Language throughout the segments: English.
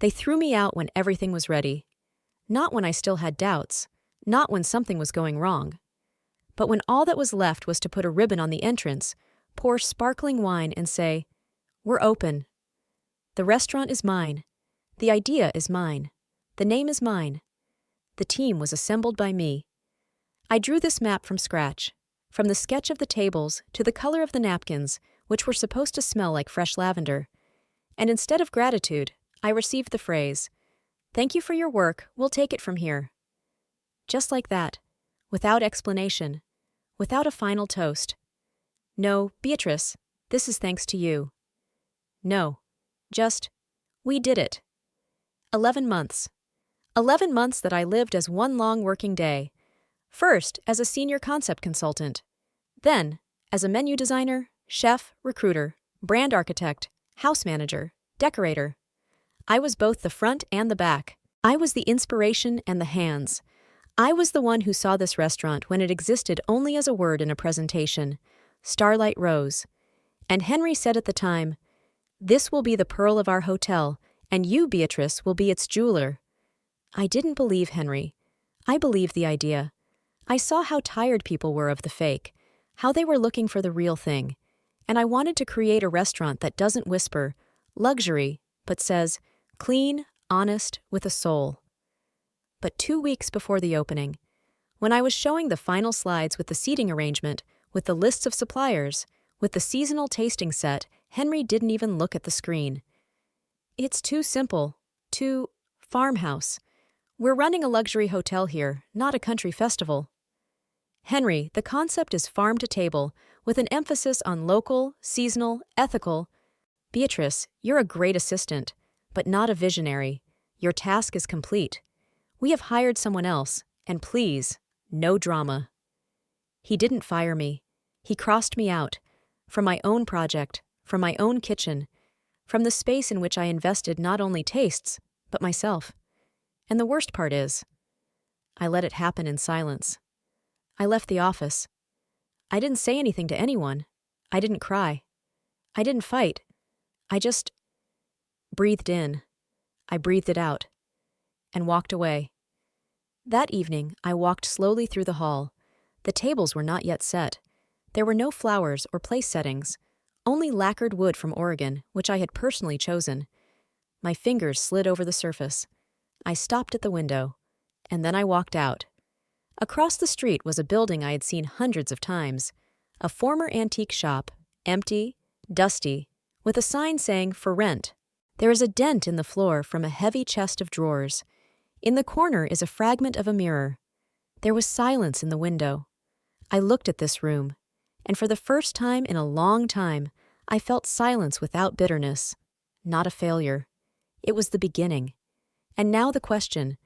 They threw me out when everything was ready. Not when I still had doubts, not when something was going wrong. But when all that was left was to put a ribbon on the entrance, pour sparkling wine and say, "We're open. The restaurant is mine. The idea is mine. The name is mine." The team was assembled by me. I drew this map from scratch, from the sketch of the tables to the color of the napkins, which were supposed to smell like fresh lavender. And instead of gratitude, I received the phrase, "Thank you for your work, we'll take it from here." Just like that, without explanation, without a final toast. No, Beatrice, this is thanks to you. No, just, we did it. 11 months. 11 months that I lived as one long working day. First, as a senior concept consultant. Then, as a menu designer, chef, recruiter, brand architect, house manager, decorator. I was both the front and the back. I was the inspiration and the hands. I was the one who saw this restaurant when it existed only as a word in a presentation, Starlight Rose. And Henry said at the time, "This will be the pearl of our hotel, and you, Beatrice, will be its jeweler." I didn't believe Henry. I believed the idea. I saw how tired people were of the fake, how they were looking for the real thing, and I wanted to create a restaurant that doesn't whisper, luxury, but says, clean, honest, with a soul. But 2 weeks before the opening, when I was showing the final slides with the seating arrangement, with the lists of suppliers, with the seasonal tasting set, Henry didn't even look at the screen. "It's too simple, too farmhouse. We're running a luxury hotel here, not a country festival." "Henry, the concept is farm to table, with an emphasis on local, seasonal, ethical." "Beatrice, you're a great assistant, but not a visionary. Your task is complete. We have hired someone else, and please, no drama." He didn't fire me. He crossed me out, from my own project, from my own kitchen, from the space in which I invested not only tastes, but myself. And the worst part is, I let it happen in silence. I left the office. I didn't say anything to anyone. I didn't cry. I didn't fight. I just breathed in. I breathed it out, and walked away. That evening, I walked slowly through the hall. The tables were not yet set. There were no flowers or place settings, only lacquered wood from Oregon, which I had personally chosen. My fingers slid over the surface. I stopped at the window, and then I walked out. Across the street was a building I had seen hundreds of times, a former antique shop, empty, dusty, with a sign saying "For rent." There is a dent in the floor from a heavy chest of drawers. In the corner is a fragment of a mirror. There was silence in the window. I looked at this room, and for the first time in a long time, I felt silence without bitterness. Not a failure. It was the beginning. And now the question,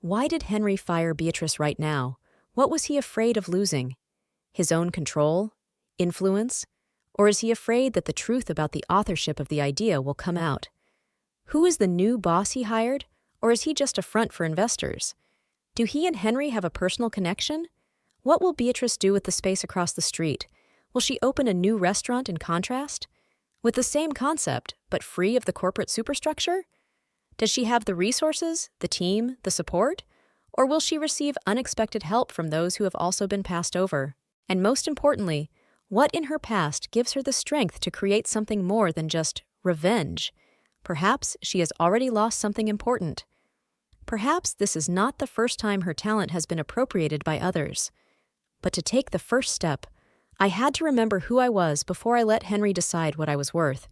why did Henry fire Beatrice right now? What was he afraid of losing? His own control? Influence? Or is he afraid that the truth about the authorship of the idea will come out? Who is the new boss he hired, or is he just a front for investors? Do he and Henry have a personal connection? What will Beatrice do with the space across the street? Will she open a new restaurant in contrast? With the same concept, but free of the corporate superstructure? Does she have the resources, the team, the support? Or will she receive unexpected help from those who have also been passed over? And most importantly, what in her past gives her the strength to create something more than just revenge? Perhaps she has already lost something important. Perhaps this is not the first time her talent has been appropriated by others. But to take the first step, I had to remember who I was before I let Henry decide what I was worth.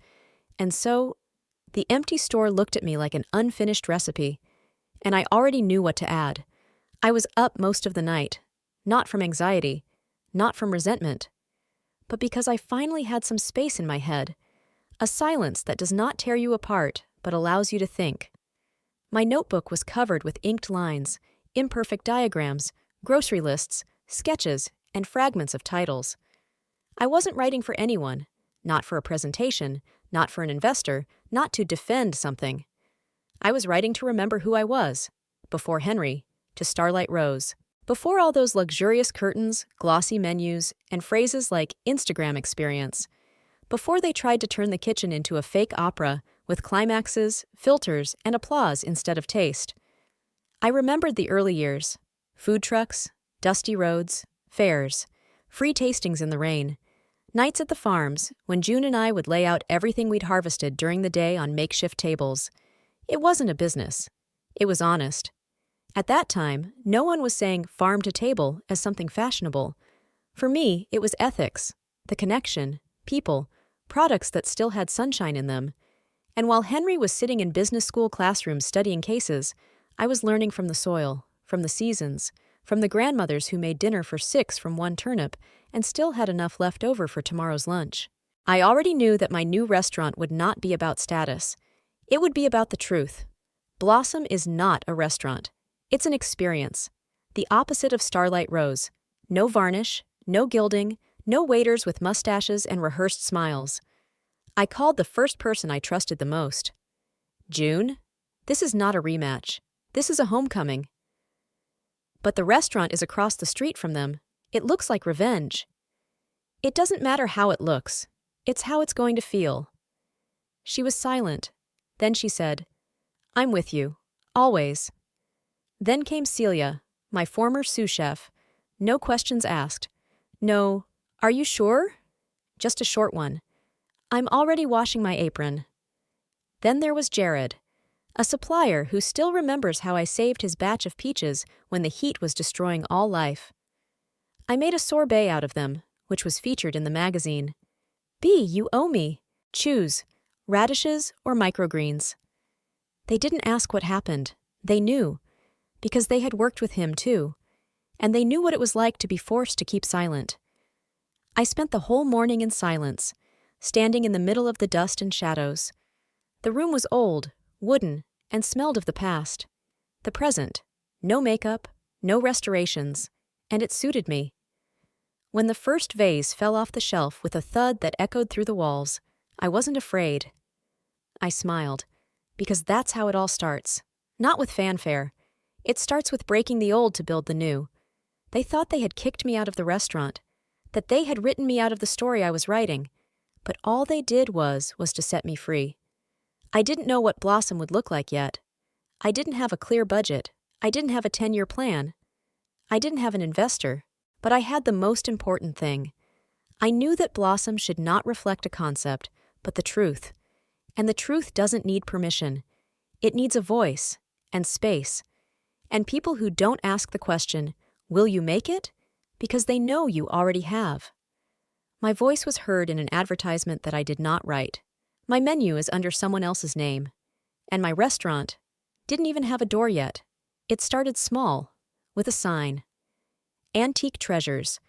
And so, the empty store looked at me like an unfinished recipe, and I already knew what to add. I was up most of the night, not from anxiety, not from resentment, but because I finally had some space in my head, a silence that does not tear you apart but allows you to think. My notebook was covered with inked lines, imperfect diagrams, grocery lists, sketches, and fragments of titles. I wasn't writing for anyone, not for a presentation, not for an investor, not to defend something. I was writing to remember who I was, before Henry, to Starlight Rose, before all those luxurious curtains, glossy menus, and phrases like Instagram experience, before they tried to turn the kitchen into a fake opera with climaxes, filters, and applause instead of taste. I remembered the early years: food trucks, dusty roads, fairs, free tastings in the rain, nights at the farms when June and I would lay out everything we'd harvested during the day on makeshift tables. It wasn't a business. It was honest. At that time, no one was saying farm to table as something fashionable. For me, it was ethics, the connection, people, products that still had sunshine in them. And while Henry was sitting in business school classrooms studying cases, I was learning from the soil, from the seasons, from the grandmothers who made dinner for 6 from one turnip and still had enough left over for tomorrow's lunch. I already knew that my new restaurant would not be about status. It would be about the truth. Blossom is not a restaurant. It's an experience. The opposite of Starlight Rose. No varnish, no gilding, no waiters with mustaches and rehearsed smiles. I called the first person I trusted the most. June, this is not a rematch. This is a homecoming. But the restaurant is across the street from them. It looks like revenge. It doesn't matter how it looks. It's how it's going to feel. She was silent. Then she said, I'm with you. Always. Then came Celia, my former sous chef. No questions asked. No, are you sure? Just a short one. I'm already washing my apron. Then there was Jared, a supplier who still remembers how I saved his batch of peaches when the heat was destroying all life. I made a sorbet out of them, which was featured in the magazine. B, you owe me. Choose, radishes or microgreens. They didn't ask what happened. They knew, because they had worked with him too, and they knew what it was like to be forced to keep silent. I spent the whole morning in silence, standing in the middle of the dust and shadows. The room was old, wooden, and smelled of the past. The present, no makeup, no restorations, and it suited me. When the first vase fell off the shelf with a thud that echoed through the walls, I wasn't afraid. I smiled, because that's how it all starts. Not with fanfare. It starts with breaking the old to build the new. They thought they had kicked me out of the restaurant, that they had written me out of the story I was writing, but all they did was to set me free. I didn't know what Blossom would look like yet. I didn't have a clear budget. I didn't have a 10-year plan. I didn't have an investor, but I had the most important thing. I knew that Blossom should not reflect a concept, but the truth. And the truth doesn't need permission. It needs a voice and space. And people who don't ask the question, will you make it? Because they know you already have. My voice was heard in an advertisement that I did not write. My menu is under someone else's name. And my restaurant didn't even have a door yet. It started small, with a sign. Antique Treasures.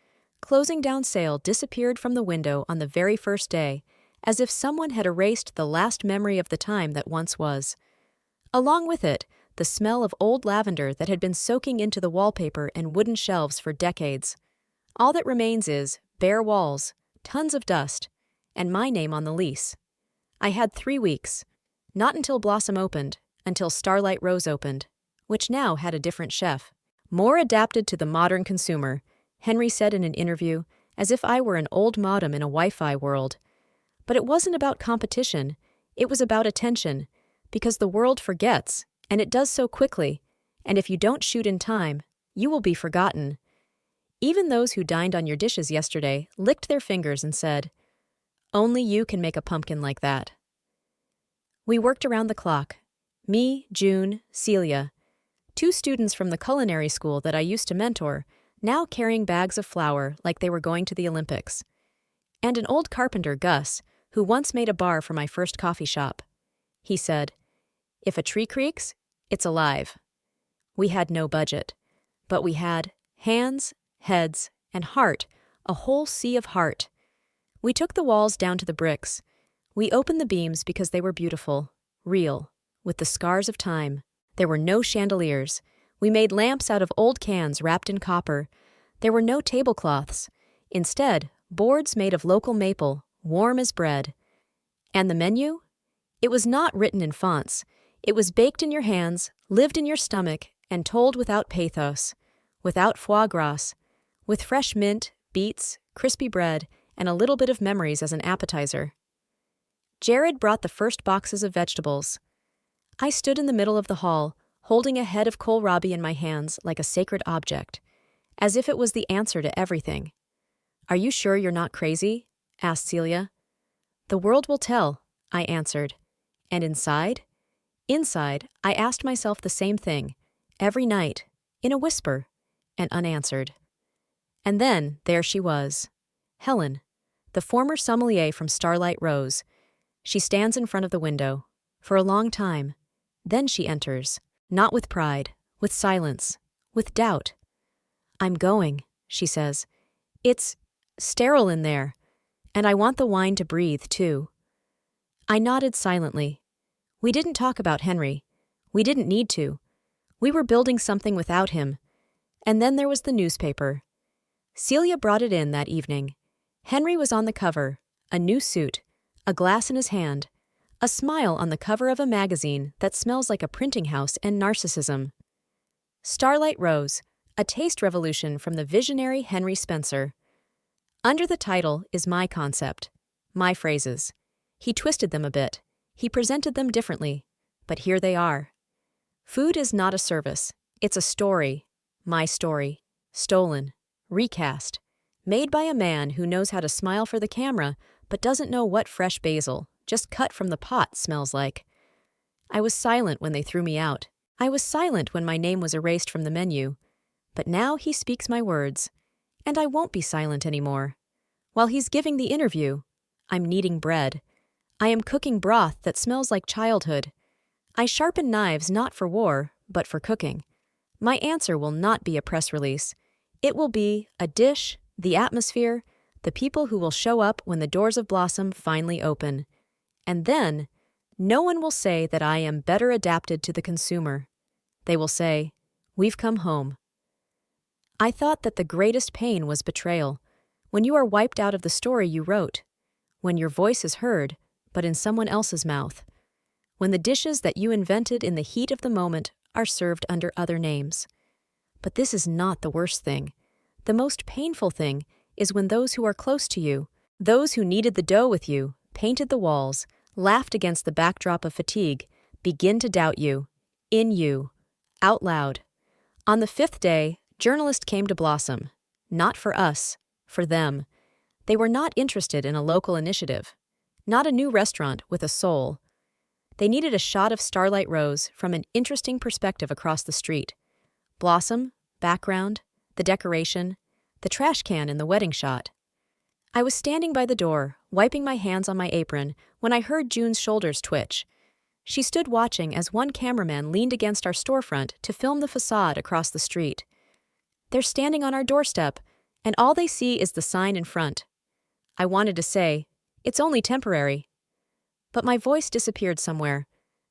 Closing down sale disappeared from the window on the very first day, as if someone had erased the last memory of the time that once was. Along with it, the smell of old lavender that had been soaking into the wallpaper and wooden shelves for decades. All that remains is bare walls, tons of dust, and my name on the lease. I had 3 weeks. Not until Blossom opened, until Starlight Rose opened, which now had a different chef. More adapted to the modern consumer, Henry said in an interview, as if I were an old modem in a Wi-Fi world. But it wasn't about competition, it was about attention, because the world forgets, and it does so quickly, and if you don't shoot in time, you will be forgotten. Even those who dined on your dishes yesterday licked their fingers and said, only you can make a pumpkin like that. We worked around the clock. Me, June, Celia. 2 students from the culinary school that I used to mentor, now carrying bags of flour like they were going to the Olympics. And an old carpenter, Gus, who once made a bar for my first coffee shop. He said, if a tree creaks, it's alive. We had no budget, but we had hands, heads, and heart, a whole sea of heart. We took the walls down to the bricks. We opened the beams because they were beautiful, real, with the scars of time. There were no chandeliers. We made lamps out of old cans wrapped in copper. There were no tablecloths. Instead, boards made of local maple, warm as bread. And the menu? It was not written in fonts. It was baked in your hands, lived in your stomach, and told without pathos, without foie gras, with fresh mint, beets, crispy bread, and a little bit of memories as an appetizer. Jared brought the first boxes of vegetables. I stood in the middle of the hall, holding a head of kohlrabi in my hands like a sacred object, as if it was the answer to everything. "Are you sure you're not crazy?" asked Celia. "The world will tell," I answered. And inside? Inside, I asked myself the same thing, every night, in a whisper, and unanswered. And then there she was, Helen, the former sommelier from Starlight Rose. She stands in front of the window, for a long time. Then she enters, not with pride, with silence, with doubt. "I'm going," she says. "It's sterile in there, and I want the wine to breathe, too." I nodded silently. We didn't talk about Henry. We didn't need to. We were building something without him. And then there was the newspaper. Celia brought it in that evening. Henry was on the cover, a new suit, a glass in his hand, a smile on the cover of a magazine that smells like a printing house and narcissism. Starlight Rose, a taste revolution from the visionary Henry Spencer. Under the title is my concept, my phrases. He twisted them a bit. He presented them differently. But here they are. Food is not a service. It's a story. My story. Stolen. Recast. Made by a man who knows how to smile for the camera, but doesn't know what fresh basil, just cut from the pot, smells like. I was silent when they threw me out. I was silent when my name was erased from the menu. But now he speaks my words. And I won't be silent anymore. While he's giving the interview, I'm kneading bread. I am cooking broth that smells like childhood. I sharpen knives not for war, but for cooking. My answer will not be a press release. It will be a dish, the atmosphere, the people who will show up when the doors of Blossom finally open. And then, no one will say that I am better adapted to the consumer. They will say, "We've come home." I thought that the greatest pain was betrayal, when you are wiped out of the story you wrote, when your voice is heard, but in someone else's mouth, when the dishes that you invented in the heat of the moment are served under other names. But this is not the worst thing. The most painful thing is when those who are close to you, those who kneaded the dough with you, painted the walls, laughed against the backdrop of fatigue, begin to doubt you, in you, out loud. On the 5th day, journalists came to Blossom. Not for us, for them. They were not interested in a local initiative. Not a new restaurant with a soul. They needed a shot of Starlight Rose from an interesting perspective across the street. Blossom, background, the decoration, the trash can in the wedding shot. I was standing by the door, wiping my hands on my apron, when I heard June's shoulders twitch. She stood watching as one cameraman leaned against our storefront to film the facade across the street. They're standing on our doorstep, and all they see is the sign in front. I wanted to say, "It's only temporary." But my voice disappeared somewhere,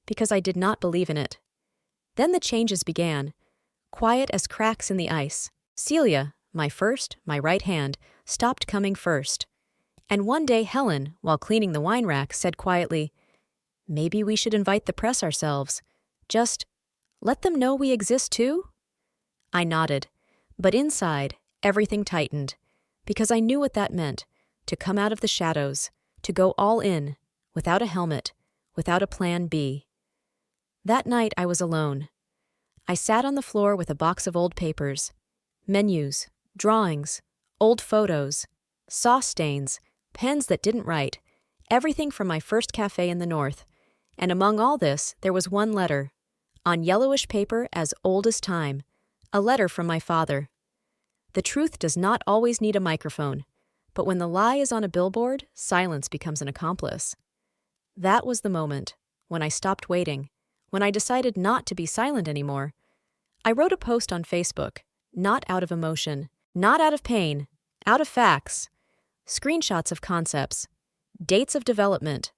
because I did not believe in it. Then the changes began, quiet as cracks in the ice. Celia, my right hand, stopped coming first. And one day Helen, while cleaning the wine rack, said quietly, "Maybe we should invite the press ourselves. Just let them know we exist too?" I nodded, but inside, everything tightened, because I knew what that meant, to come out of the shadows, to go all in, without a helmet, without a plan B. That night I was alone. I sat on the floor with a box of old papers, menus, drawings, old photos, sauce stains, pens that didn't write, everything from my first cafe in the north. And among all this, there was one letter, on yellowish paper as old as time, a letter from my father. The truth does not always need a microphone, but when the lie is on a billboard, silence becomes an accomplice. That was the moment, when I stopped waiting, when I decided not to be silent anymore. I wrote a post on Facebook, not out of emotion, not out of pain, out of facts, screenshots of concepts, dates of development,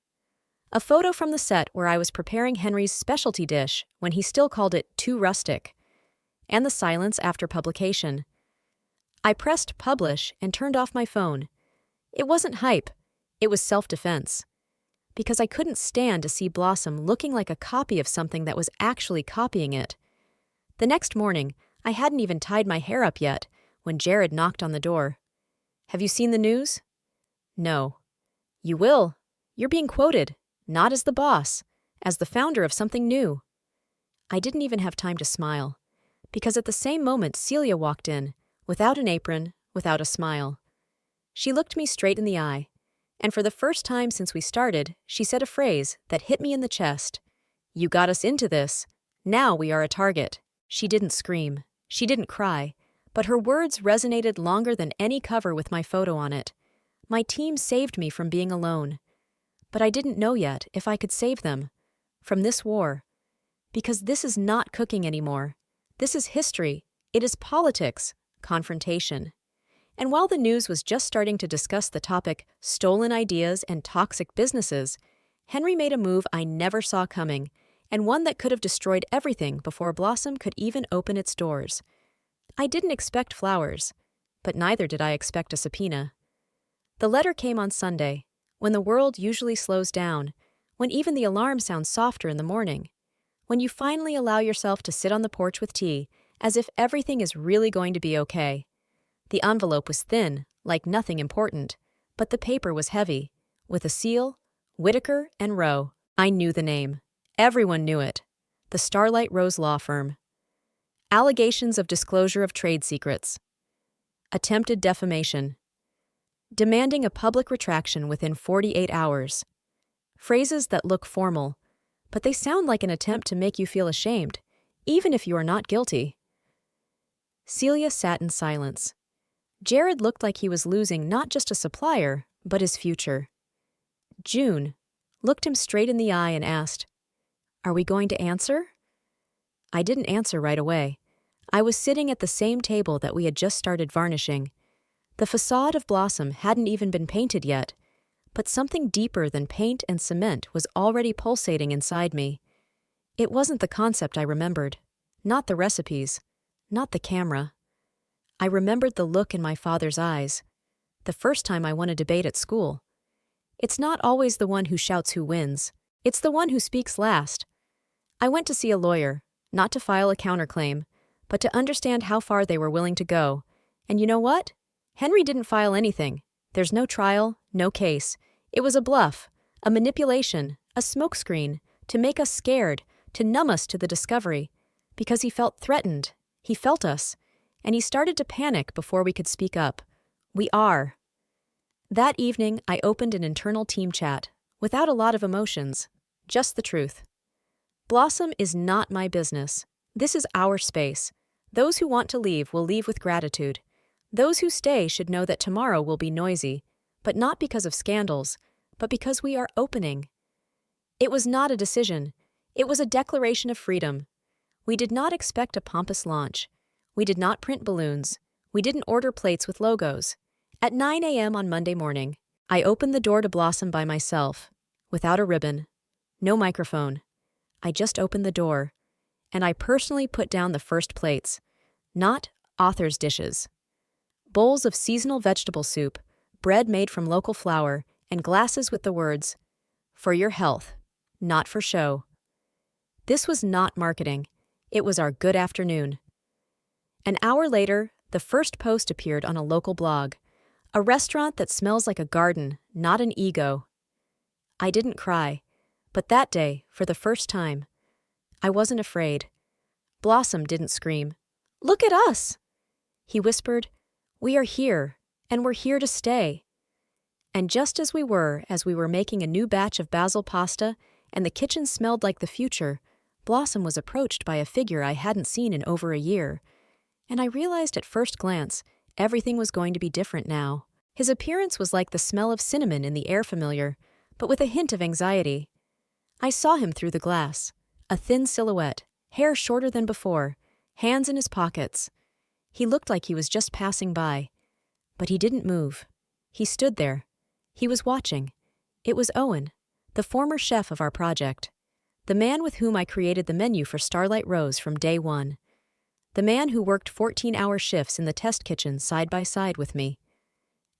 a photo from the set where I was preparing Henry's specialty dish when he still called it too rustic, and the silence after publication. I pressed publish and turned off my phone. It wasn't hype, it was self-defense. Because I couldn't stand to see Blossom looking like a copy of something that was actually copying it. The next morning, I hadn't even tied my hair up yet when Jared knocked on the door. "Have you seen the news?" "No." "You will. You're being quoted, not as the boss, as the founder of something new. I didn't even have time to smile, because at the same moment Celia walked in, without an apron, without a smile. She looked me straight in the eye, and for the first time since we started, she said a phrase that hit me in the chest. You got us into this. Now we are a target. She didn't scream. She didn't cry. But her words resonated longer than any cover with my photo on it. My team saved me from being alone. But I didn't know yet if I could save them. From this war. Because this is not cooking anymore. This is history. It is politics. Confrontation. And while the news was just starting to discuss the topic, stolen ideas and toxic businesses, Henry made a move I never saw coming, and one that could have destroyed everything before Blossom could even open its doors. I didn't expect flowers, but neither did I expect a subpoena. The letter came on Sunday, when the world usually slows down, when even the alarm sounds softer in the morning, when you finally allow yourself to sit on the porch with tea, as if everything is really going to be okay. The envelope was thin, like nothing important, but the paper was heavy, with a seal, Whitaker and Rowe. I knew the name. Everyone knew it. The Starlight Rose Law Firm. Allegations of disclosure of trade secrets. Attempted defamation. Demanding a public retraction within 48 hours. Phrases that look formal, but they sound like an attempt to make you feel ashamed, even if you are not guilty. Celia sat in silence. Jared looked like he was losing not just a supplier, but his future. June looked him straight in the eye and asked, "Are we going to answer?" I didn't answer right away. I was sitting at the same table that we had just started varnishing. The facade of Blossom hadn't even been painted yet, but something deeper than paint and cement was already pulsating inside me. It wasn't the concept I remembered, not the recipes, not the camera. I remembered the look in my father's eyes, the first time I won a debate at school. It's not always the one who shouts who wins. It's the one who speaks last. I went to see a lawyer, not to file a counterclaim, but to understand how far they were willing to go. And you know what? Henry didn't file anything. There's no trial, no case. It was a bluff, a manipulation, a smokescreen, to make us scared, to numb us to the discovery. Because he felt threatened. He felt us. And he started to panic before we could speak up. We are. That evening, I opened an internal team chat, without a lot of emotions, just the truth. Blossom is not my business. This is our space. Those who want to leave will leave with gratitude. Those who stay should know that tomorrow will be noisy, but not because of scandals, but because we are opening. It was not a decision. It was a declaration of freedom. We did not expect a pompous launch. We did not print balloons. We didn't order plates with logos. At 9 a.m. on Monday morning, I opened the door to Blossom by myself, without a ribbon, no microphone. I just opened the door, and I personally put down the first plates, not author's dishes. Bowls of seasonal vegetable soup, bread made from local flour, and glasses with the words, "For your health, not for show." This was not marketing. It was our good afternoon. An hour later, the first post appeared on a local blog, a restaurant that smells like a garden, not an ego. I didn't cry, but that day, for the first time, I wasn't afraid. Blossom didn't scream, "Look at us!" He whispered, "We are here, and we're here to stay." And just as we were making a new batch of basil pasta, and the kitchen smelled like the future, Blossom was approached by a figure I hadn't seen in over a year. And I realized at first glance, everything was going to be different now. His appearance was like the smell of cinnamon in the air familiar, but with a hint of anxiety. I saw him through the glass, a thin silhouette, hair shorter than before, hands in his pockets. He looked like he was just passing by. But he didn't move. He stood there. He was watching. It was Owen, the former chef of our project, the man with whom I created the menu for Starlight Rose from day one. The man who worked 14-hour shifts in the test kitchen side by side with me.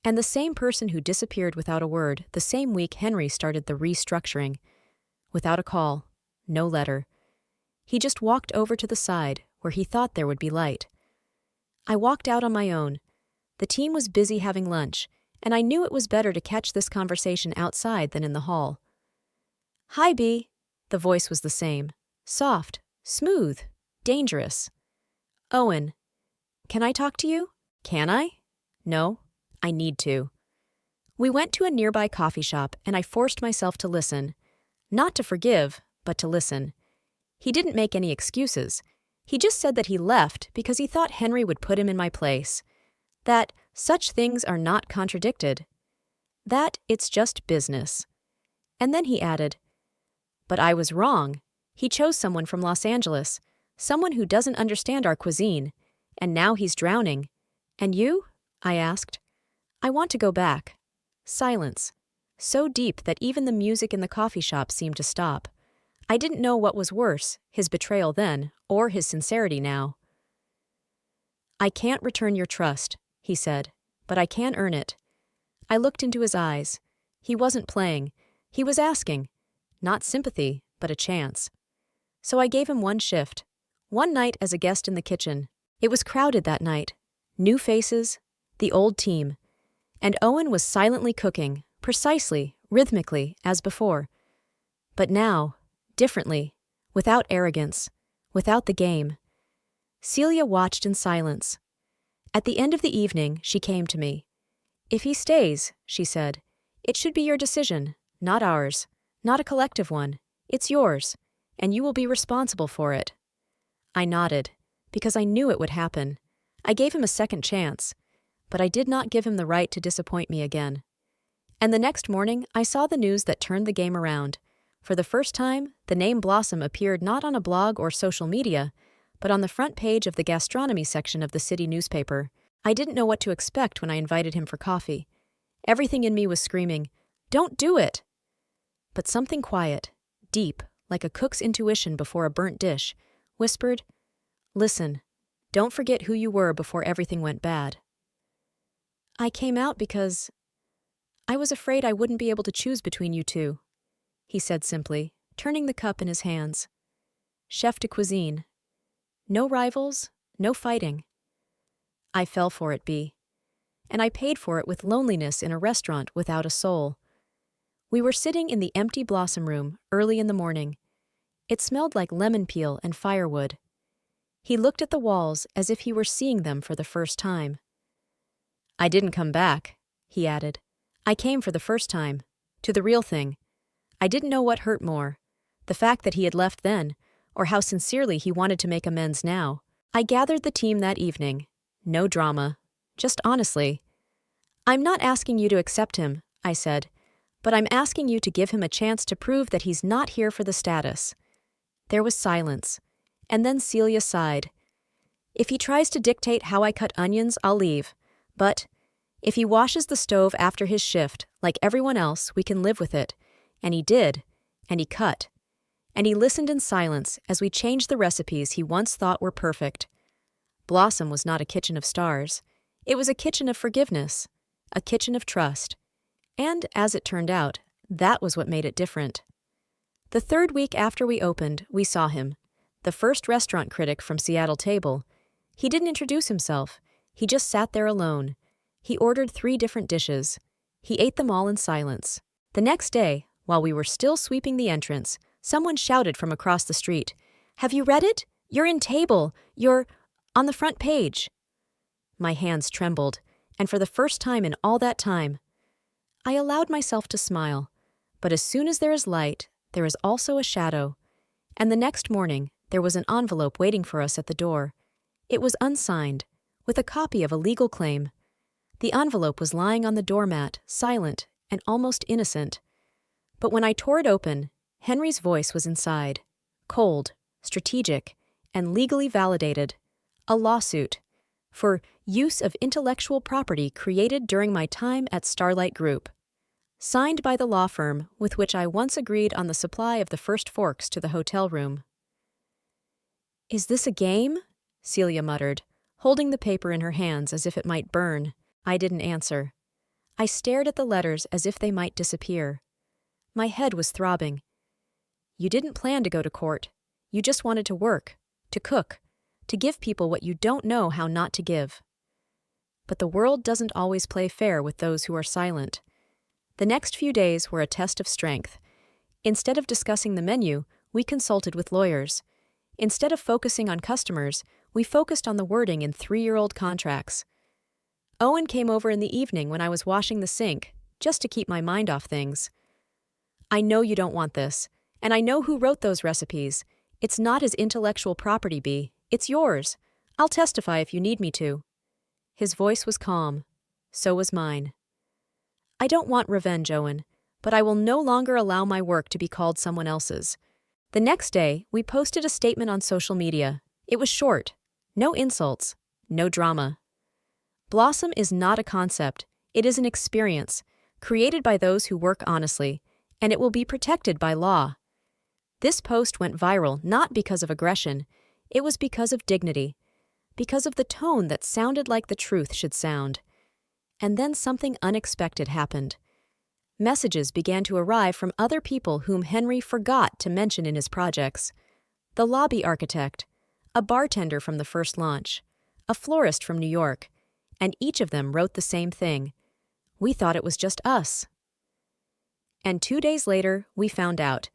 And the same person who disappeared without a word the same week Henry started the restructuring. Without a call, no letter. He just walked over to the side where he thought there would be light. I walked out on my own. The team was busy having lunch, and I knew it was better to catch this conversation outside than in the hall. "Hi, Bea." The voice was the same. Soft, smooth, dangerous. "Owen, can I talk to you?" "Can I?" "No, I need to." We went to a nearby coffee shop, and I forced myself to listen. Not to forgive, but to listen. He didn't make any excuses. He just said that he left because he thought Henry would put him in my place. That such things are not contradicted. That it's just business. And then he added, "But I was wrong. He chose someone from Los Angeles, someone who doesn't understand our cuisine, and now he's drowning. And you?" I asked. "I want to go back." Silence. So deep that even the music in the coffee shop seemed to stop. I didn't know what was worse, his betrayal then, or his sincerity now. "I can't return your trust," he said, "but I can earn it." I looked into his eyes. He wasn't playing. He was asking. Not sympathy, but a chance. So I gave him one shift. One night as a guest in the kitchen. It was crowded that night. New faces, the old team. And Owen was silently cooking, precisely, rhythmically, as before. But now, differently, without arrogance, without the game. Celia watched in silence. At the end of the evening, she came to me. "If he stays," she said, "it should be your decision, not ours, not a collective one. It's yours, and you will be responsible for it." I nodded, because I knew it would happen. I gave him a second chance, but I did not give him the right to disappoint me again. And the next morning, I saw the news that turned the game around. For the first time, the name Blossom appeared not on a blog or social media, but on the front page of the gastronomy section of the city newspaper. I didn't know what to expect when I invited him for coffee. Everything in me was screaming, "Don't do it!" But something quiet, deep, like a cook's intuition before a burnt dish, whispered, "Listen, don't forget who you were before everything went bad." "I came out because I was afraid I wouldn't be able to choose between you two," he said simply, turning the cup in his hands. Chef de cuisine. No rivals, no fighting. I fell for it, Bea. And I paid for it with loneliness in a restaurant without a soul. We were sitting in the empty Blossom room early in the morning. It smelled like lemon peel and firewood. He looked at the walls as if he were seeing them for the first time. "I didn't come back," he added. "I came for the first time, to the real thing. I didn't know what hurt more, the fact that he had left then, or how sincerely he wanted to make amends now. I gathered the team that evening. No drama, just honestly. "I'm not asking you to accept him," I said, "but I'm asking you to give him a chance to prove that he's not here for the status." There was silence, and then Celia sighed. "If he tries to dictate how I cut onions, I'll leave. But if he washes the stove after his shift, like everyone else, we can live with it." And he did, and he cut. And he listened in silence as we changed the recipes he once thought were perfect. Blossom was not a kitchen of stars. It was a kitchen of forgiveness, a kitchen of trust. And, as it turned out, that was what made it different. The third week after we opened, we saw him, the first restaurant critic from Seattle Table. He didn't introduce himself. He just sat there alone. He ordered 3 different dishes. He ate them all in silence. The next day, while we were still sweeping the entrance, someone shouted from across the street, "Have you read it? You're in Table. You're on the front page." My hands trembled, and for the first time in all that time, I allowed myself to smile. But as soon as there is light, there is also a shadow. And the next morning, there was an envelope waiting for us at the door. It was unsigned, with a copy of a legal claim. The envelope was lying on the doormat, silent and almost innocent. But when I tore it open, Henry's voice was inside, cold, strategic, and legally validated. A lawsuit for use of intellectual property created during my time at Starlight Group. Signed by the law firm with which I once agreed on the supply of the first forks to the hotel room. "Is this a game?" Celia muttered, holding the paper in her hands as if it might burn. I didn't answer. I stared at the letters as if they might disappear. My head was throbbing. "You didn't plan to go to court. You just wanted to work, to cook, to give people what you don't know how not to give." But the world doesn't always play fair with those who are silent. The next few days were a test of strength. Instead of discussing the menu, we consulted with lawyers. Instead of focusing on customers, we focused on the wording in 3-year-old contracts. Owen came over in the evening when I was washing the sink, just to keep my mind off things. "I know you don't want this, and I know who wrote those recipes. It's not his intellectual property, Bea. It's yours. I'll testify if you need me to." His voice was calm. So was mine. "I don't want revenge, Owen, but I will no longer allow my work to be called someone else's." The next day, we posted a statement on social media. It was short. No insults. No drama. Blossom is not a concept. It is an experience, created by those who work honestly, and it will be protected by law. This post went viral not because of aggression. It was because of dignity. Because of the tone that sounded like the truth should sound. And then something unexpected happened. Messages began to arrive from other people whom Henry forgot to mention in his projects. The lobby architect, a bartender from the first launch, a florist from New York, and each of them wrote the same thing. We thought it was just us. And 2 days later, we found out.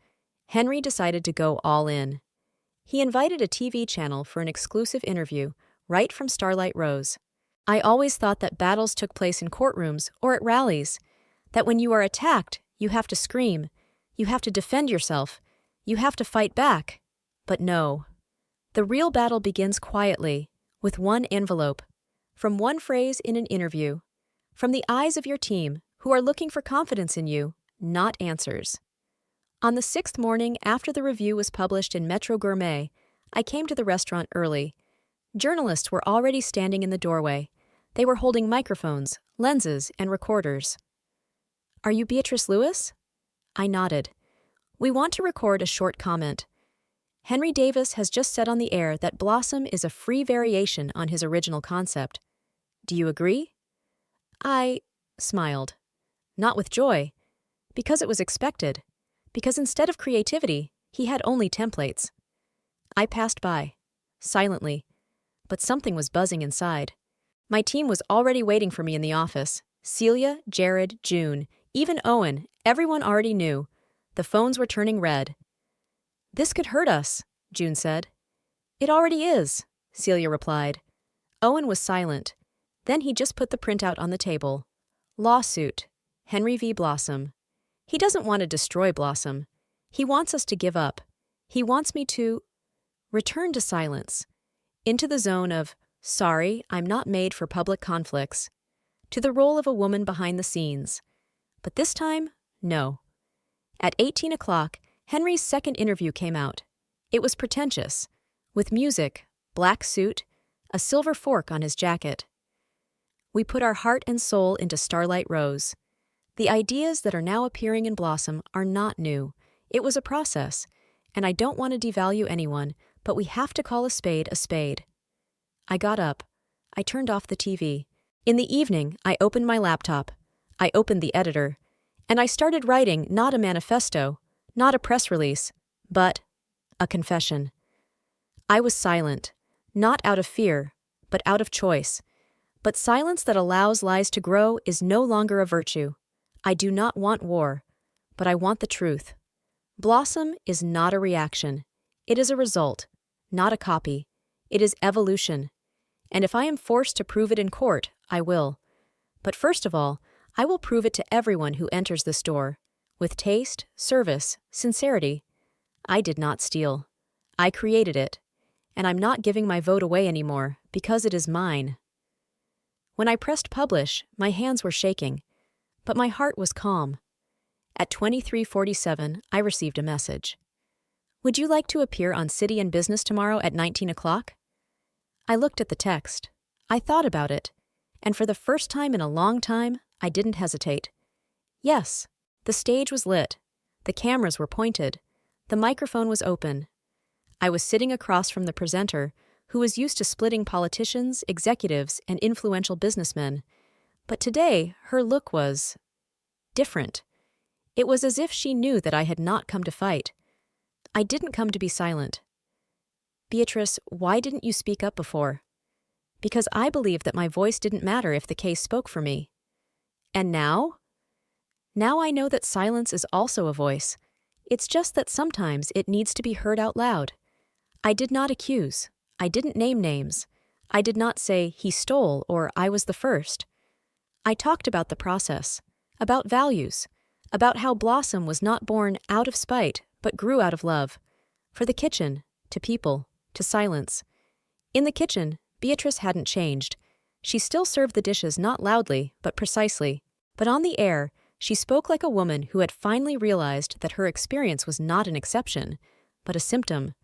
Henry decided to go all in. He invited a TV channel for an exclusive interview, right from Starlight Rose. I always thought that battles took place in courtrooms or at rallies, that when you are attacked, you have to scream, you have to defend yourself, you have to fight back. But no. The real battle begins quietly, with one envelope, from one phrase in an interview, from the eyes of your team, who are looking for confidence in you, not answers. On the 6th morning after the review was published in Metro Gourmet, I came to the restaurant early. Journalists were already standing in the doorway. They were holding microphones, lenses, and recorders. "Are you Beatrice Lewis?" I nodded. "We want to record a short comment. Henry Davis has just said on the air that Blossom is a free variation on his original concept. Do you agree?" I smiled. Not with joy. Because it was expected. Because instead of creativity, he had only templates. I passed by, silently, but something was buzzing inside. My team was already waiting for me in the office. Celia, Jared, June, even Owen, everyone already knew. The phones were turning red. "This could hurt us," June said. "It already is," Celia replied. Owen was silent. Then he just put the printout on the table. "Lawsuit. Henry v. Blossom. He doesn't want to destroy Blossom. He wants us to give up. He wants me to return to silence, into the zone of, sorry, I'm not made for public conflicts, to the role of a woman behind the scenes. But this time, no." At 18 o'clock, Henry's second interview came out. It was pretentious, with music, black suit, a silver fork on his jacket. We put our heart and soul into Starlight Rose. The ideas that are now appearing in Blossom are not new. It was a process, and I don't want to devalue anyone, but we have to call a spade a spade. I got up. I turned off the TV. In the evening, I opened my laptop. I opened the editor. And I started writing not a manifesto, not a press release, but a confession. I was silent, not out of fear, but out of choice. But silence that allows lies to grow is no longer a virtue. I do not want war, but I want the truth. Blossom is not a reaction. It is a result, not a copy. It is evolution. And if I am forced to prove it in court, I will. But first of all, I will prove it to everyone who enters this door, with taste, service, sincerity. I did not steal. I created it. And I'm not giving my vote away anymore, because it is mine. When I pressed publish, my hands were shaking, but my heart was calm. At 23:47, I received a message. "Would you like to appear on City and Business tomorrow at 19 o'clock? I looked at the text. I thought about it. And for the first time in a long time, I didn't hesitate. Yes, the stage was lit. The cameras were pointed. The microphone was open. I was sitting across from the presenter, who was used to splitting politicians, executives, and influential businessmen. But today, her look was different. It was as if she knew that I had not come to fight. I didn't come to be silent. "Beatrice, why didn't you speak up before?" because I believed that my voice didn't matter if the case spoke for me. And now? Now I know that silence is also a voice. It's just that sometimes it needs to be heard out loud. I did not accuse. I didn't name names. I did not say, he stole, or I was the first. I talked about the process, about values, about how Blossom was not born out of spite, but grew out of love. For the kitchen, to people, to silence. In the kitchen, Beatrice hadn't changed. She still served the dishes not loudly, but precisely. But on the air, she spoke like a woman who had finally realized that her experience was not an exception, but a symptom.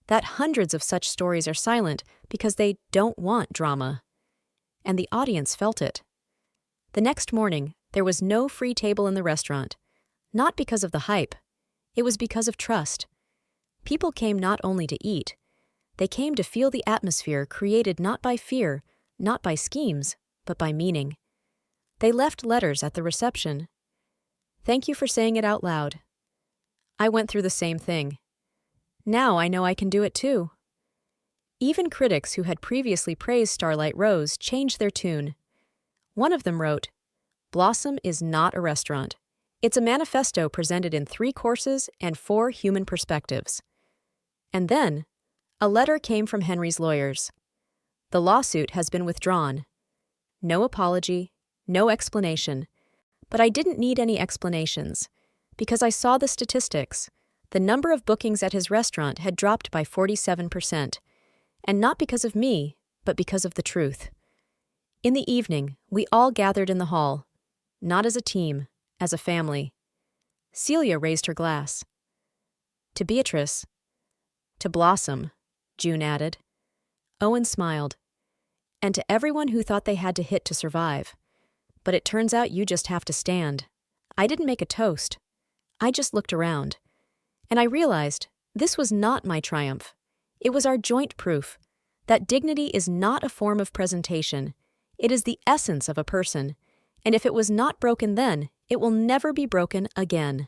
That hundreds of such stories are silent because they don't want drama. And the audience felt it. The next morning, there was no free table in the restaurant. Not because of the hype. It was because of trust. People came not only to eat. They came to feel the atmosphere created not by fear, not by schemes, but by meaning. They left letters at the reception. Thank you for saying it out loud. I went through the same thing. Now I know I can do it too. Even critics who had previously praised Starlight Rose changed their tune. One of them wrote, "Blossom is not a restaurant. It's a manifesto presented in 3 courses and 4 human perspectives." And then, a letter came from Henry's lawyers. The lawsuit has been withdrawn. No apology, no explanation. But I didn't need any explanations, because I saw the statistics. The number of bookings at his restaurant had dropped by 47%, and not because of me, but because of the truth. In the evening, we all gathered in the hall, not as a team, as a family. Celia raised her glass. To Beatrice. To Blossom, June added. Owen smiled. And to everyone who thought they had to hit to survive. But it turns out you just have to stand. I didn't make a toast. I just looked around. And I realized this was not my triumph. It was our joint proof that dignity is not a form of presentation. It is the essence of a person. And if it was not broken then, it will never be broken again.